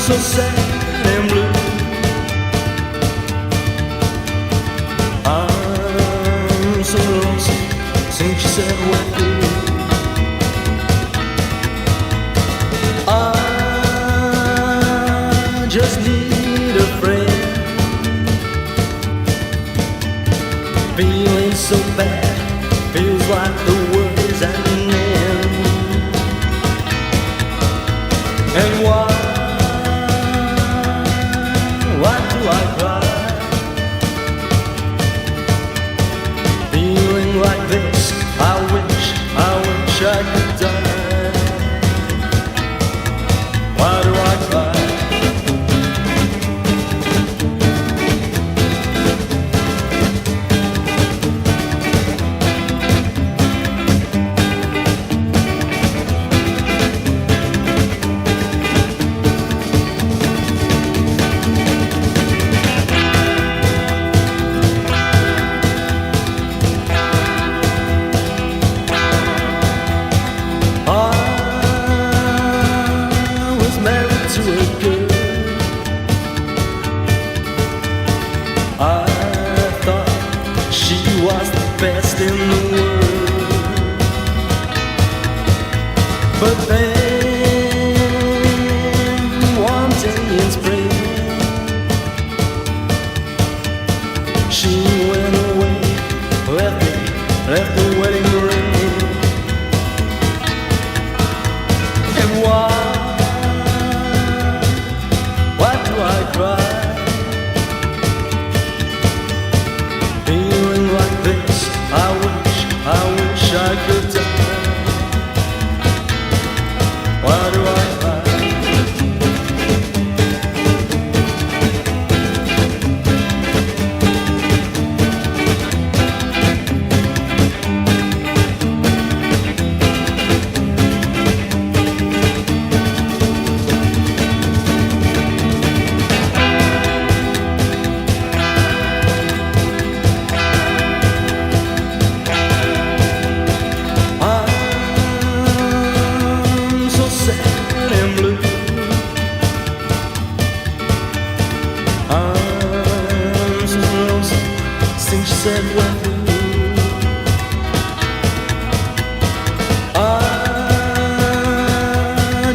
so sad and blue. I'm so lonesome since you said we're through. I just need a friend. Feeling so bad, feels like the world is at an end. And why do I cry? Feeling like this, I wish I could die. Why do I cry? I thought she was the best in the world, but then one day in spring she went away, left the wedding ring. And why do I cry? I wish I could die. Why do I cry? Since you said we're through, I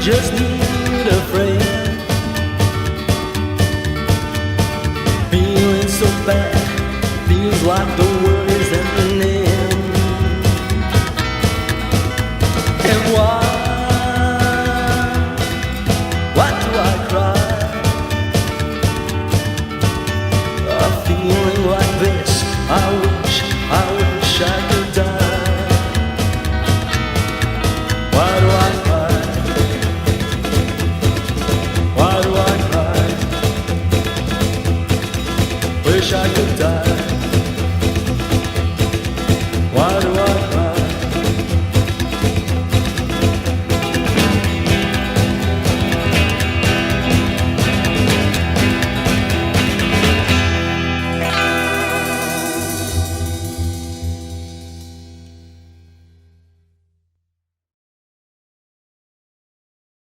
just need a friend. Feeling so bad, feels like the world is at an end. And why do I cry? I'm feeling like this, I wish I could die. Why do I cry? Why do I cry? Wish I could die.